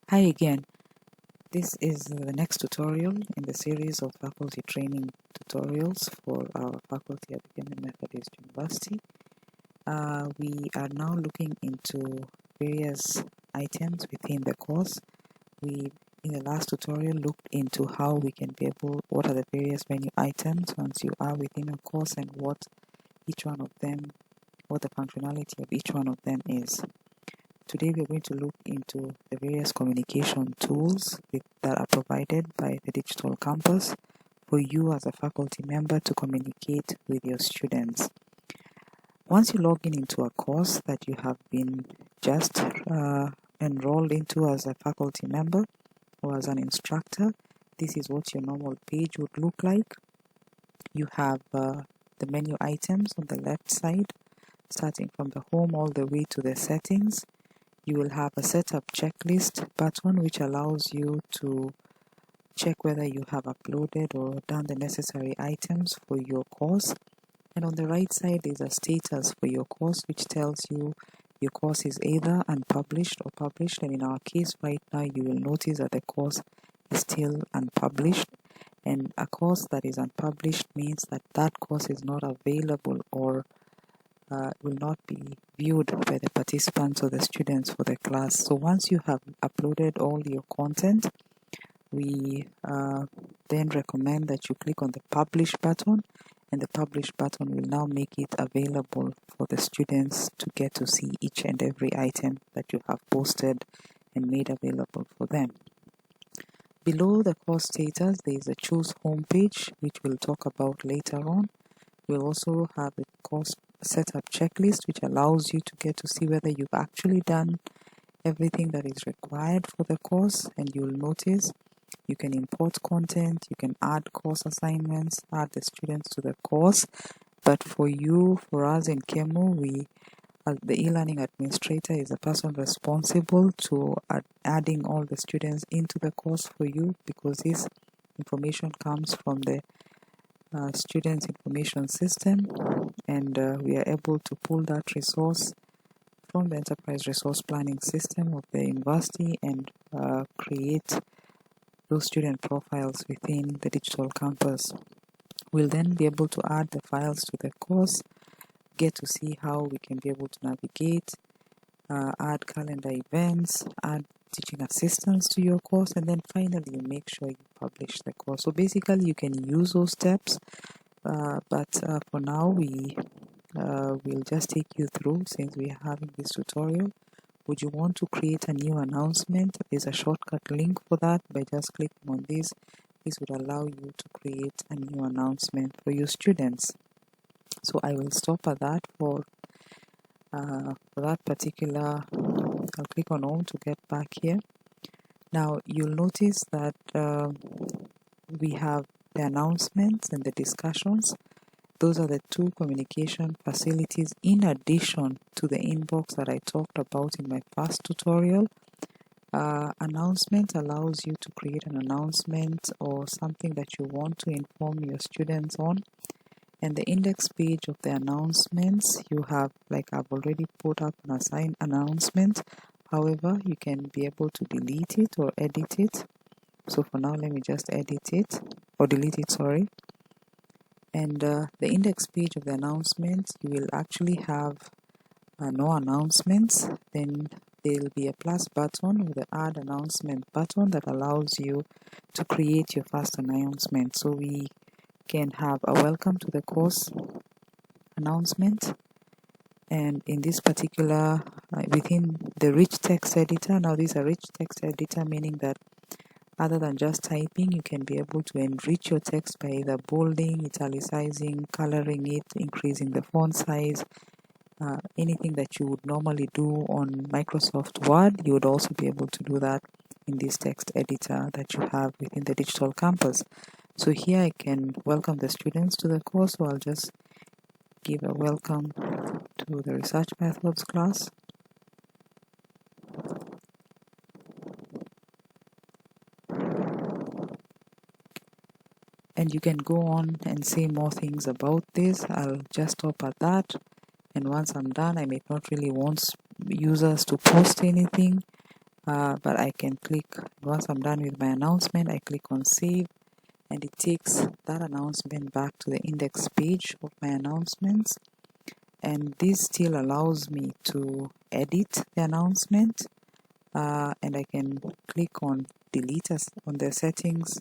Hi again. This is the next tutorial in the series of faculty training tutorials for our faculty at Kenya Methodist University. We are now looking into various items within the course. We, in the last tutorial, looked into how we can be able, what are the various menu items once you are within a course and what each one of them, what the functionality of each one of them is. Today we are going to look into the various communication tools that are provided by the digital campus for you as a faculty member to communicate with your students. Once you log in into a course that you have been just enrolled into as a faculty member or as an instructor, this is what your normal page would look like. You have the menu items on the left side, starting from the home all the way to the settings. You will have a setup checklist button which allows you to check whether you have uploaded or done the necessary items for your course. And on the right side is a status for your course which tells you your course is either unpublished or published. And in our case right now, you will notice that the course is still unpublished. And a course that is unpublished means that that course is not available or will not be viewed by the participants or the students for the class. So once you have uploaded all your content, we then recommend that you click on the publish button, and the publish button will now make it available for the students to get to see each and every item that you have posted and made available for them. Below the course status, there is a choose home page, which we'll talk about later on. We'll also have a course setup checklist, which allows you to get to see whether you've actually done everything that is required for the course. And you'll notice you can import content, you can add course assignments, add the students to the course. But for us in KEMU, the e-learning administrator is the person responsible to adding all the students into the course for you, because this information comes from the students information system, and we are able to pull that resource from the enterprise resource planning system of the university and create those student profiles within the digital campus. We'll then be able to add the files to the course, get to see how we can be able to navigate, add calendar events, add teaching assistants to your course, and then finally you make sure you publish the course. So basically you can use those steps, but for now we will just take you through, since we are having this tutorial. Would you want to create a new announcement? There's a shortcut link for that. By just clicking on this would allow you to create a new announcement for your students. So I will stop at that for that particular. I'll click on home to get back here. Now you'll notice that we have the announcements and the discussions. Those are the two communication facilities in addition to the inbox that I talked about in my first tutorial. Announcement allows you to create an announcement or something that you want to inform your students on. And the index page of the announcements, you have, like I've already put up an assigned announcement. However, you can be able to delete it or edit it. So for now, let me just edit it or delete it, sorry. And the index page of the announcements, you will actually have no announcements. Then there will be a plus button with the add announcement button that allows you to create your first announcement. So we can have a welcome to the course announcement, and in this particular within the rich text editor. Now this is a rich text editor, meaning that other than just typing, you can be able to enrich your text by either bolding, italicizing, coloring it, increasing the font size, anything that you would normally do on Microsoft Word. You would also be able to do that in this text editor that you have within the digital campus. So here I can welcome the students to the course, so I'll just give a welcome to the research methods class. And you can go on and say more things about this. I'll just stop at that. And once I'm done, I may not really want users to post anything. but I can click, once I'm done with my announcement, I click on save, and it takes that announcement back to the index page of my announcements. And this still allows me to edit the announcement, and I can click on delete as on the settings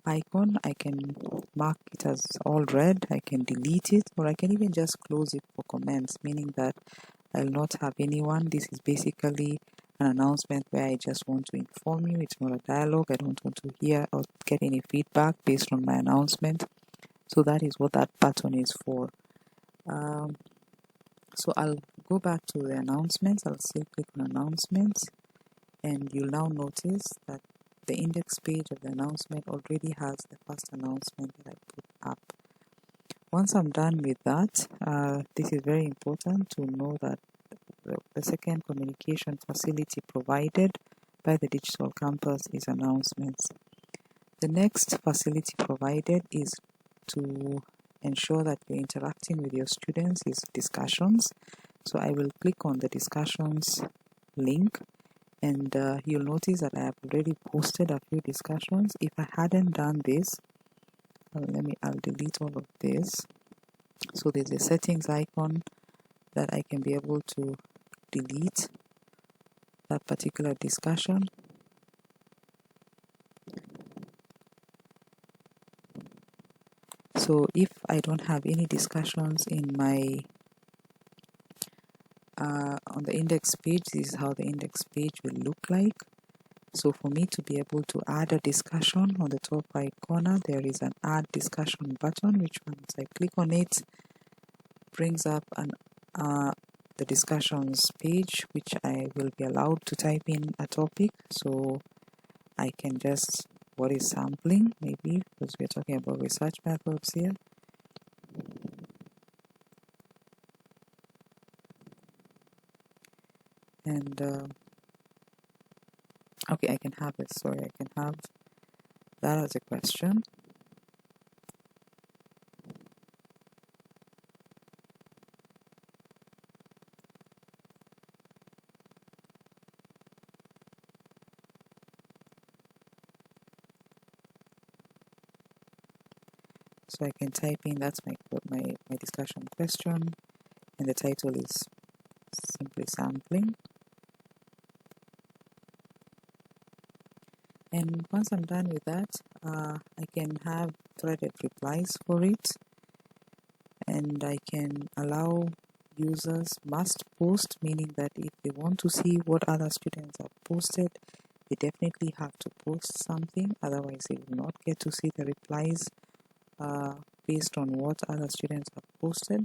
icon. I can mark it as all read, I can delete it, or I can even just close it for comments, meaning that I'll not have anyone. This is basically an announcement where I just want to inform you. It's not a dialogue. I don't want to hear or get any feedback based on my announcement. So that is what that button is for. So I'll go back to the announcements. I'll still click on announcements, and you'll now notice that the index page of the announcement already has the first announcement that I put up. Once I'm done with that, this is very important to know that the second communication facility provided by the digital campus is announcements. The next facility provided is to ensure that you're interacting with your students is discussions. So I will click on the discussions link, and you'll notice that I have already posted a few discussions. If I hadn't done this, I'll delete all of this. So there's a settings icon that I can be able to delete that particular discussion. So if I don't have any discussions in my on the index page, this is how the index page will look like. So for me to be able to add a discussion, on the top right corner there is an add discussion button, which once I click on it brings up the discussions page, which I will be allowed to type in a topic. So I can just, what is sampling, maybe, because we're talking about research methods here. And okay, I can have it, sorry, I can have that as a question. So I can type in, that's my discussion question, and the title is simply sampling. And once I'm done with that, I can have threaded replies for it, and I can allow users must post, meaning that if they want to see what other students have posted, they definitely have to post something, otherwise they will not get to see the replies based on what other students have posted.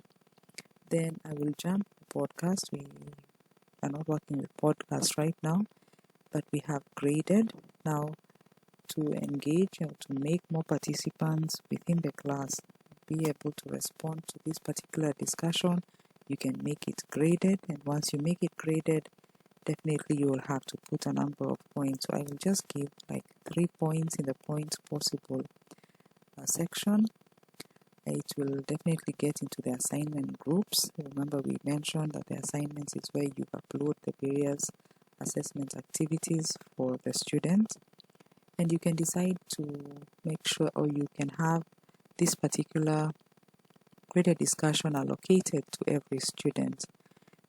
Then I will jump to podcast. We are not working with podcasts right now, but we have graded. Now, to engage or to make more participants within the class be able to respond to this particular discussion, you can make it graded, and once you make it graded, definitely you will have to put a number of points. So I will just give like 3 points in the points possible section. It will definitely get into the assignment groups. Remember, we mentioned that the assignments is where you upload the various assessment activities for the students, and you can decide to make sure, or you can have this particular graded discussion allocated to every student.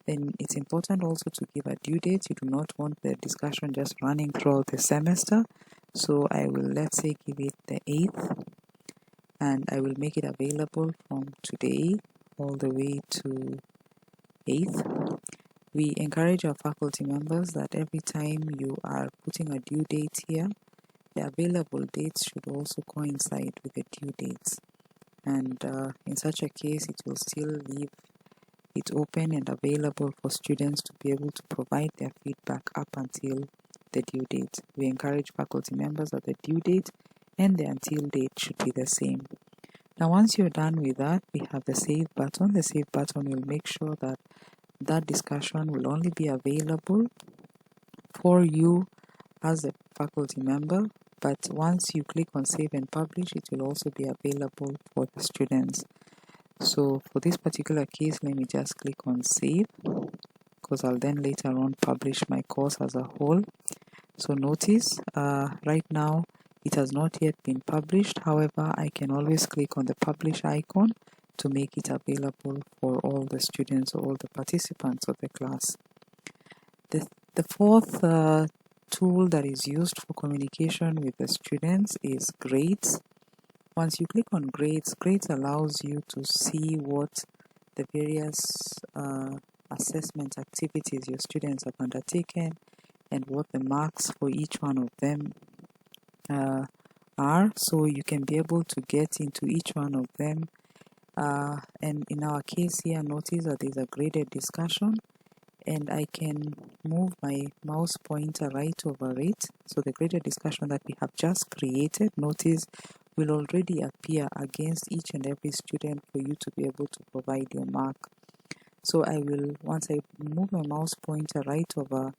Then it's important also to give a due date. You do not want the discussion just running throughout the semester. So I will, let's say, give it the 8th, and I will make it available from today all the way to 8th. We encourage our faculty members that every time you are putting a due date here, the available dates should also coincide with the due dates. And in such a case, it will still leave it open and available for students to be able to provide their feedback up until the due date. We encourage faculty members that the due date and the until date should be the same. Now, once you're done with that, we have the save button. The save button will make sure that that discussion will only be available for you as a faculty member, but once you click on save and publish, it will also be available for the students. So for this particular case, let me just click on save, because I'll then later on publish my course as a whole. So notice right now it has not yet been published. However, I can always click on the publish icon to make it available for all the students or all the participants of the class. The fourth tool that is used for communication with the students is grades. Once you click on grades, grades allows you to see what the various assessment activities your students have undertaken and what the marks for each one of them are. So you can be able to get into each one of them. And in our case here, notice that there's a graded discussion, and I can move my mouse pointer right over it. So the graded discussion that we have just created, notice, will already appear against each and every student for you to be able to provide your mark. So I will, once I move my mouse pointer right over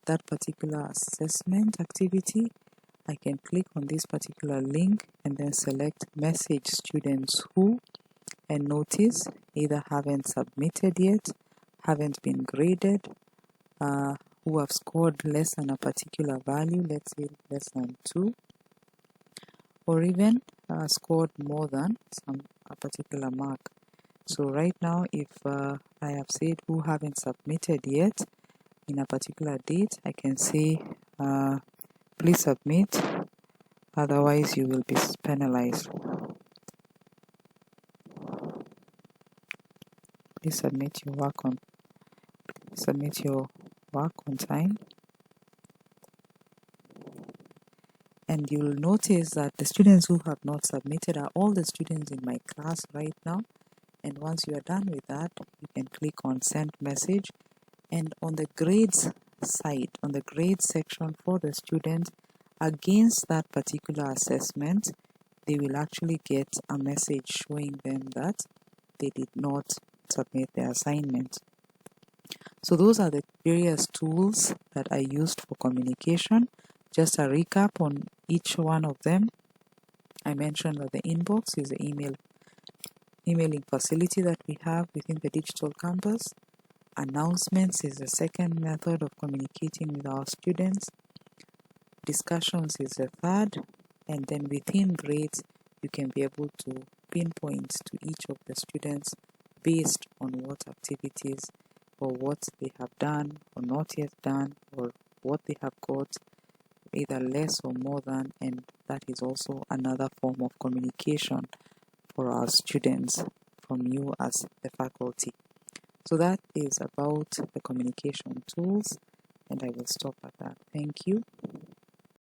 that particular assessment activity, I can click on this particular link and then select message students who, and notice either haven't submitted yet, haven't been graded, who have scored less than a particular value, let's say less than 2, or even scored more than a particular mark. So right now, if I have said who haven't submitted yet in a particular date, I can say please submit, otherwise you will be penalized. Please submit your work on time. And you'll notice that the students who have not submitted are all the students in my class right now. And once you are done with that, you can click on send message, and on the grades side, on the grades section for the students against that particular assessment, they will actually get a message showing them that they did not submit their assignment. So those are the various tools that I used for communication. Just a recap on each one of them. I mentioned that the inbox is the emailing facility that we have within the digital campus. Announcements is the second method of communicating with our students. Discussions is the third. And then within grades, you can be able to pinpoint to each of the students based on what activities or what they have done or not yet done, or what they have got either less or more than, and that is also another form of communication for our students from you as the faculty. So that is about the communication tools, and I will stop at that. Thank you.